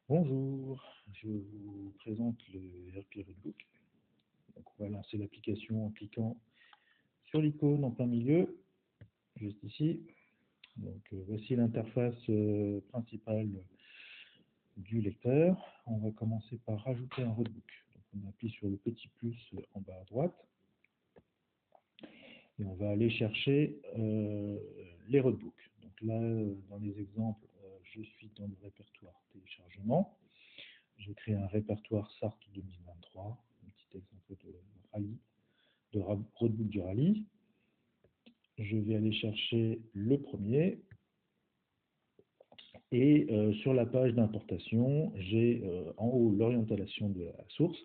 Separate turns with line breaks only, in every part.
Bonjour, je vous présente le RP Roadbook. Donc, on va lancer l'application en cliquant sur l'icône en plein milieu, juste ici. Donc, voici l'interface principale du lecteur. On va commencer par rajouter un roadbook. Donc, on appuie sur le petit plus en bas à droite et on va aller chercher les roadbooks. Donc là, dans les exemples, je suis dans le répertoire téléchargement. J'ai créé un répertoire Sarthe 2023, un petit exemple de rallye, de roadbook du rallye. Je vais aller chercher le premier. Et sur la page d'importation, j'ai en haut l'orientation de la source,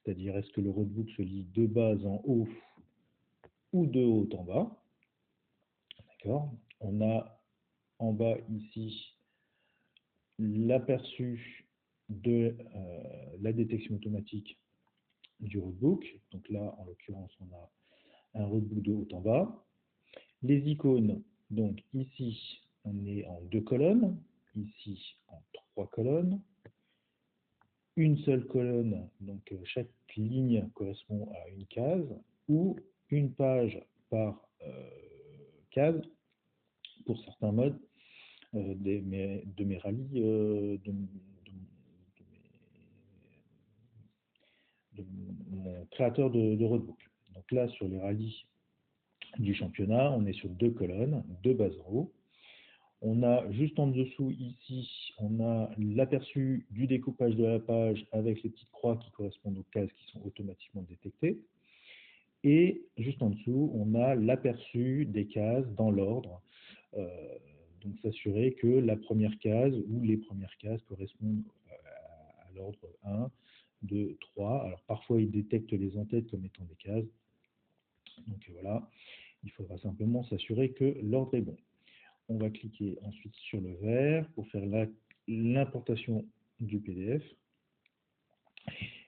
c'est-à-dire est-ce que le roadbook se lit de bas en haut ou de haut en bas. D'accord. On a en bas ici l'aperçu de la détection automatique du roadbook. Donc là, en l'occurrence, on a un roadbook de haut en bas. Les icônes, donc ici, on est en 2 colonnes, ici en 3 colonnes. Une seule colonne, donc chaque ligne correspond à une case, ou une page par case pour certains modes de mes rallyes, de mon créateur de roadbook. Donc là, sur les rallyes du championnat, on est sur 2 colonnes, 2 bases en haut. On a juste en dessous ici, on a l'aperçu du découpage de la page avec les petites croix qui correspondent aux cases qui sont automatiquement détectées. Et juste en dessous, on a l'aperçu des cases dans l'ordre. Donc s'assurer que la première case ou les premières cases correspondent à l'ordre 1, 2, 3. Alors parfois, il détecte les en-têtes comme étant des cases. Donc voilà, il faudra simplement s'assurer que l'ordre est bon. On va cliquer ensuite sur le vert pour faire l'importation du PDF.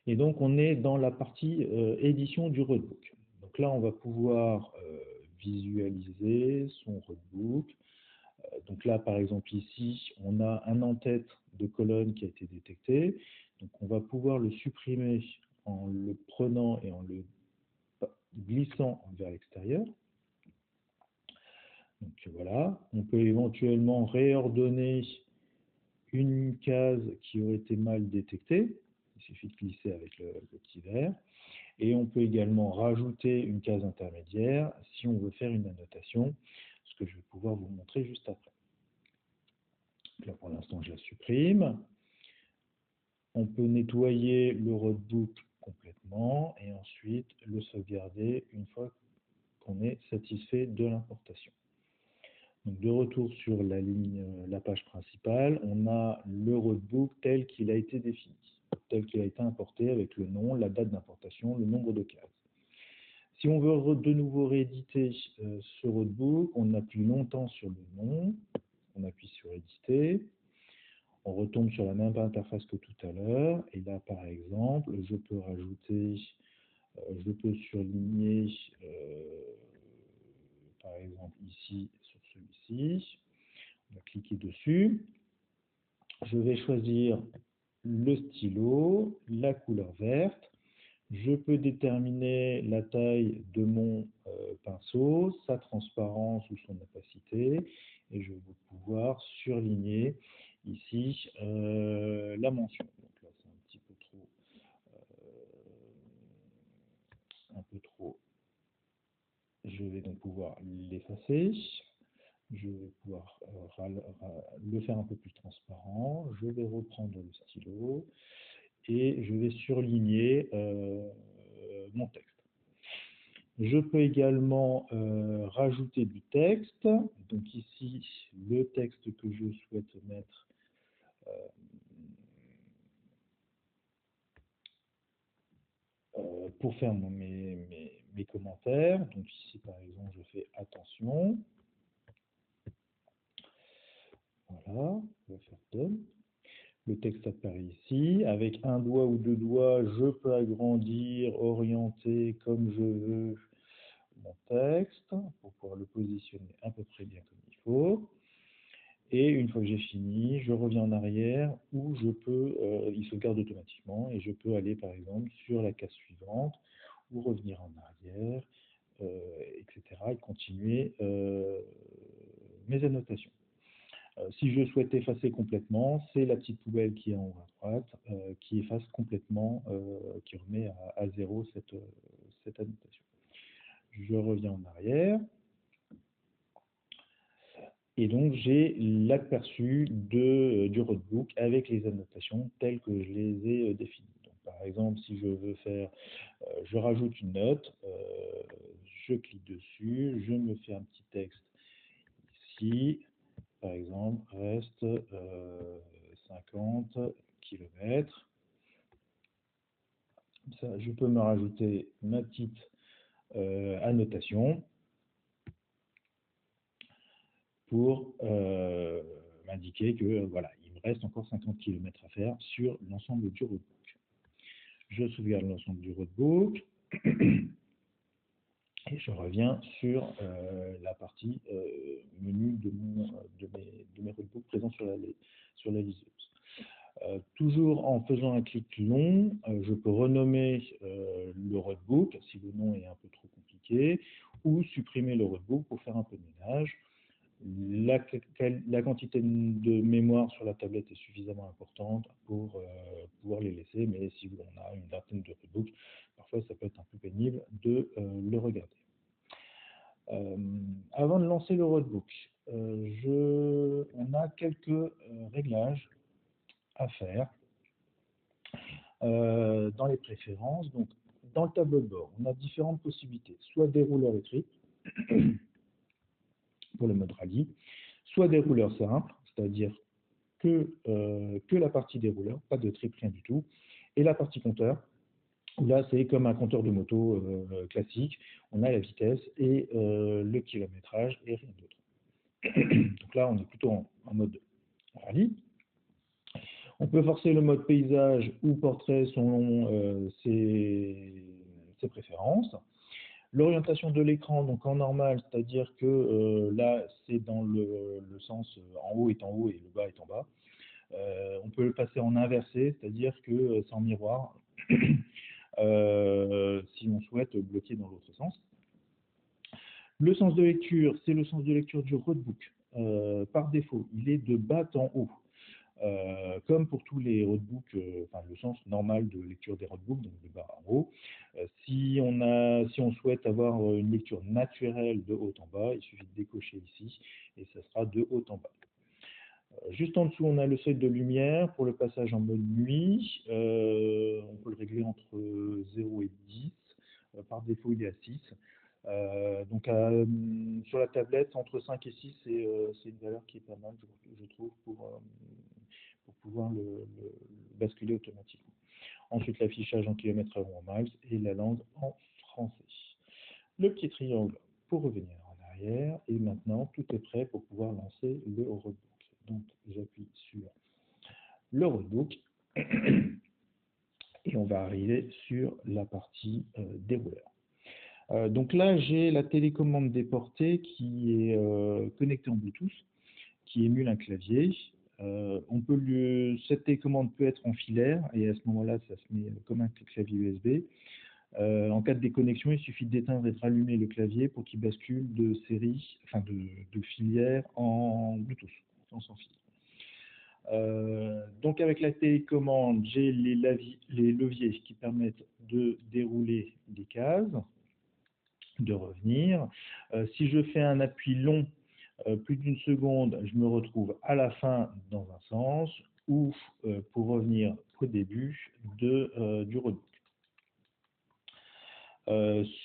Et donc, on est dans la partie édition du roadbook. Donc là, on va pouvoir visualiser son roadbook. Donc là, par exemple, ici, on a un en-tête de colonne qui a été détecté. Donc, on va pouvoir le supprimer en le prenant et en le glissant vers l'extérieur. Donc voilà, on peut éventuellement réordonner une case qui aurait été mal détectée. Il suffit de glisser avec le petit vert. Et on peut également rajouter une case intermédiaire si on veut faire une annotation, ce que je vais pouvoir vous montrer juste après. Donc là, pour l'instant, je la supprime. On peut nettoyer le roadbook complètement et ensuite le sauvegarder une fois qu'on est satisfait de l'importation. Donc de retour sur la page principale, on a le roadbook tel qu'il a été défini, tel qu'il a été importé avec le nom, la date d'importation, le nombre de cases. Si on veut de nouveau rééditer ce roadbook, on appuie longtemps sur le nom, on appuie sur éditer, on retombe sur la même interface que tout à l'heure, et là par exemple, je peux rajouter, je peux surligner par exemple ici sur celui-ci, on va cliquer dessus, je vais choisir le stylo, la couleur verte, je peux déterminer la taille de mon pinceau, sa transparence ou son opacité, et je vais pouvoir surligner ici la mention. Donc là, c'est un petit peu trop, Je vais donc pouvoir l'effacer. Je vais pouvoir le faire un peu plus transparent. Je vais reprendre le stylo et je vais surligner mon texte. Je peux également rajouter du texte. Donc ici, le texte que je souhaite mettre pour faire mes commentaires. Donc ici, par exemple, je fais attention. Voilà, on va faire done. Le texte apparaît ici. Avec un doigt ou deux doigts, je peux agrandir, orienter comme je veux mon texte pour pouvoir le positionner à peu près bien comme il faut. Et une fois que j'ai fini, je reviens en arrière où je peux, il sauvegarde automatiquement et je peux aller par exemple sur la case suivante ou revenir en arrière, etc. et continuer mes annotations. Si je souhaite effacer complètement, c'est la petite poubelle qui est en haut à droite qui efface complètement, qui remet à zéro cette annotation. Je reviens en arrière. Et donc, j'ai l'aperçu du roadbook avec les annotations telles que je les ai définies. Donc, par exemple, si je veux faire, je rajoute une note, je clique dessus, je me fais un petit texte ici, par exemple, reste 50 km. Ça, je peux me rajouter ma petite annotation pour m'indiquer que voilà, il me reste encore 50 km à faire sur l'ensemble du roadbook. Je sauvegarde l'ensemble du roadbook et je reviens sur la partie menu de mes roadbooks présents sur la liseuse. Toujours en faisant un clic long, je peux renommer le roadbook si le nom est un peu trop compliqué, ou supprimer le roadbook pour faire un peu de ménage. La quantité de mémoire sur la tablette est suffisamment importante pour pouvoir les laisser, mais si on a une vingtaine de roadbooks, parfois ça peut être un peu pénible de le regarder. Avant de lancer le roadbook, on a quelques réglages à faire dans les préférences. Donc, dans le tableau de bord, on a différentes possibilités, soit dérouleur et trip pour le mode rallye, soit dérouleur simple, c'est-à-dire que la partie dérouleur, pas de trip, rien du tout, et la partie compteur, où là c'est comme un compteur de moto classique, on a la vitesse et le kilométrage et rien d'autre. Donc là on est plutôt en mode rallye. On peut forcer le mode paysage ou portrait selon ses préférences. L'orientation de l'écran, donc en normal, c'est-à-dire que là, c'est dans le sens en haut est en haut et le bas est en bas. On peut le passer en inversé, c'est-à-dire que c'est en miroir, si on souhaite bloquer dans l'autre sens. Le sens de lecture, c'est le sens de lecture du roadbook. Par défaut, il est de bas en haut. Comme pour tous les roadbooks, enfin le sens normal de lecture des roadbooks, donc de bas en haut. Si on souhaite avoir une lecture naturelle de haut en bas, il suffit de décocher ici et ça sera de haut en bas. Juste en dessous, on a le seuil de lumière pour le passage en mode nuit. On peut le régler entre 0 et 10. Par défaut, il est à 6. Donc sur la tablette, entre 5 et 6, c'est une valeur qui est pas mal, je trouve, pour pouvoir le basculer automatiquement. Ensuite, l'affichage en kilomètres ou en miles et la langue en français. Le petit triangle pour revenir en arrière. Et maintenant, tout est prêt pour pouvoir lancer le roadbook. Donc, j'appuie sur le roadbook et on va arriver sur la partie dérouleur. Donc là, j'ai la télécommande déportée qui est connectée en Bluetooth, qui émule un clavier. Cette télécommande peut être en filaire et à ce moment-là, ça se met comme un clavier USB. En cas de déconnexion, il suffit d'éteindre et de rallumer le clavier pour qu'il bascule de série, enfin de filière en Bluetooth, sans fil. Donc avec la télécommande, j'ai les leviers qui permettent de dérouler des cases, de revenir. Si je fais un appui long, plus d'une seconde, je me retrouve à la fin dans un sens ou pour revenir au début du roadbook.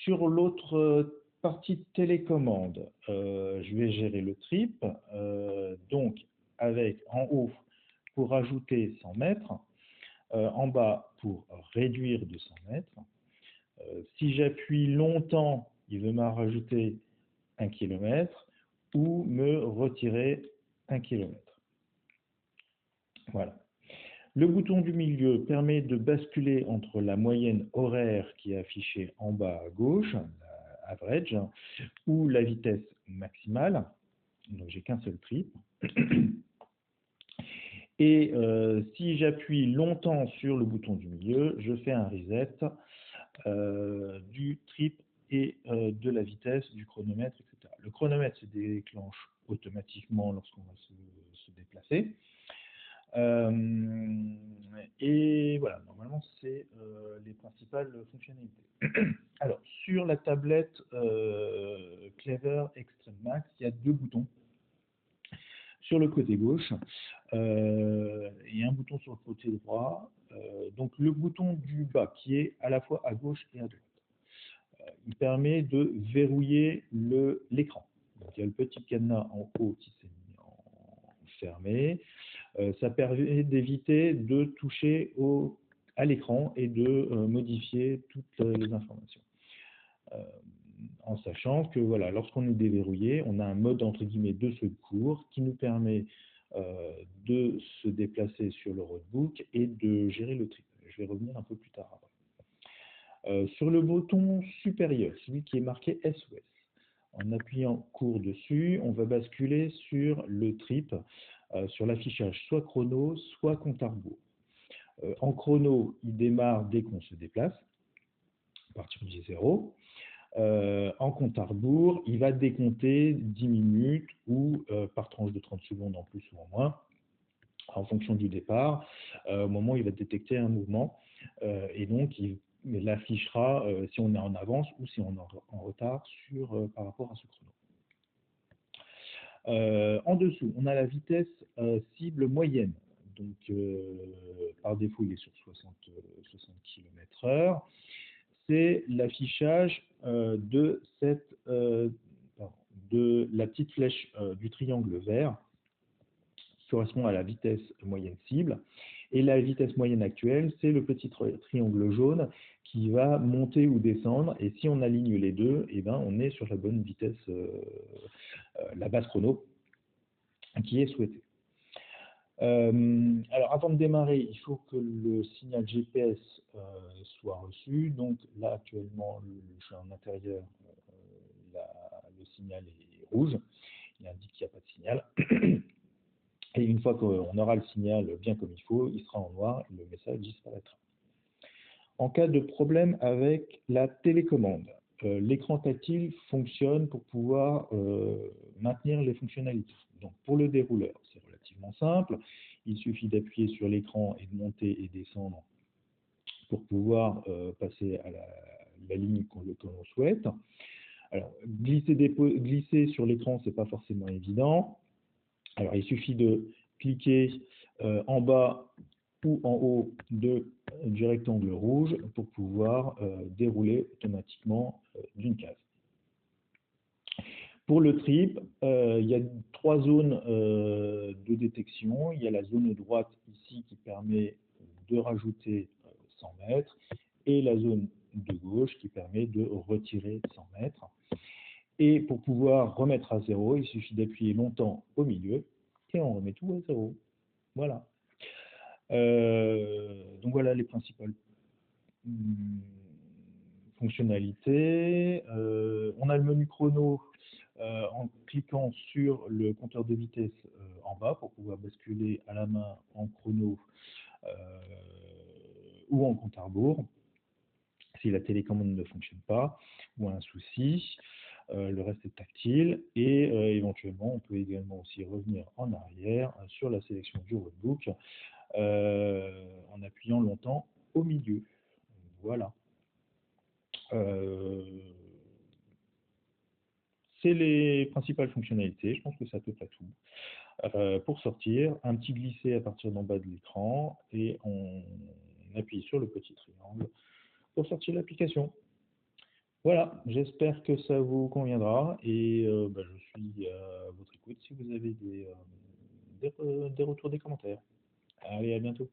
Sur l'autre partie de télécommande, je vais gérer le trip. Donc avec en haut pour ajouter 100 mètres, en bas pour réduire de 100 mètres. Si j'appuie longtemps, il veut m'en rajouter 1 km ou me retirer 1 km. Voilà. Le bouton du milieu permet de basculer entre la moyenne horaire qui est affichée en bas à gauche, la average, ou la vitesse maximale. Donc j'ai qu'un seul trip. Et si j'appuie longtemps sur le bouton du milieu, je fais un reset du trip et de la vitesse, du chronomètre, etc. Le chronomètre se déclenche automatiquement lorsqu'on va se déplacer. Et voilà, normalement, c'est les principales fonctionnalités. Alors, sur la tablette Clever Extreme Max, il y a deux boutons. Sur le côté gauche et un bouton sur le côté droit. Donc, le bouton du bas qui est à la fois à gauche et à droite. Il permet de verrouiller l'écran. Donc, il y a le petit cadenas en haut qui s'est mis en fermé. Ça permet d'éviter de toucher à l'écran et de modifier toutes les informations. En sachant que voilà, lorsqu'on est déverrouillé, on a un mode entre guillemets de secours qui nous permet de se déplacer sur le roadbook et de gérer le trip. Je vais revenir un peu plus tard après. Sur le bouton supérieur, celui qui est marqué SOS, en appuyant court dessus, on va basculer sur le trip, sur l'affichage soit chrono, soit compte à rebours. En chrono, il démarre dès qu'on se déplace, à partir du 0. En compte à rebours, il va décompter 10 minutes ou par tranche de 30 secondes en plus ou en moins, en fonction du départ, au moment où il va détecter un mouvement. Et donc, il l'affichera si on est en avance ou si on est en retard par rapport à ce chrono. En dessous, on a la vitesse cible moyenne. Donc, par défaut, il est sur 60 km/h. C'est l'affichage de la petite flèche du triangle vert qui correspond à la vitesse moyenne cible. Et la vitesse moyenne actuelle, c'est le petit triangle jaune qui va monter ou descendre. Et si on aligne les deux, eh ben, on est sur la bonne vitesse, la base chrono, qui est souhaitée. Alors, avant de démarrer, il faut que le signal GPS soit reçu. Donc là, actuellement, je suis en intérieur, le signal est rouge. Il indique qu'il n'y a pas de signal. Et une fois qu'on aura le signal bien comme il faut, il sera en noir et le message disparaîtra. En cas de problème avec la télécommande, l'écran tactile fonctionne pour pouvoir maintenir les fonctionnalités. Donc pour le dérouleur, c'est relativement simple. Il suffit d'appuyer sur l'écran et de monter et descendre pour pouvoir passer à la ligne que l'on souhaite. Alors, glisser sur l'écran, ce n'est pas forcément évident. Alors, il suffit de cliquer en bas ou en haut du rectangle rouge pour pouvoir dérouler automatiquement d'une case. Pour le trip, il y a 3 zones de détection. Il y a la zone droite ici qui permet de rajouter 100 mètres et la zone de gauche qui permet de retirer 100 mètres. Et pour pouvoir remettre à 0, il suffit d'appuyer longtemps au milieu et on remet tout à 0. Voilà. Donc voilà les principales fonctionnalités. On a le menu chrono en cliquant sur le compteur de vitesse en bas pour pouvoir basculer à la main en chrono ou en compte à rebours si la télécommande ne fonctionne pas ou un souci. Le reste est tactile et éventuellement on peut également aussi revenir en arrière sur la sélection du roadbook en appuyant longtemps au milieu. Voilà. C'est les principales fonctionnalités, je pense que c'est à peu près tout. Pour sortir, un petit glisser à partir d'en bas de l'écran et on appuie sur le petit triangle pour sortir l'application. Voilà, j'espère que ça vous conviendra et je suis à votre écoute si vous avez des retours, des commentaires. Allez, à bientôt.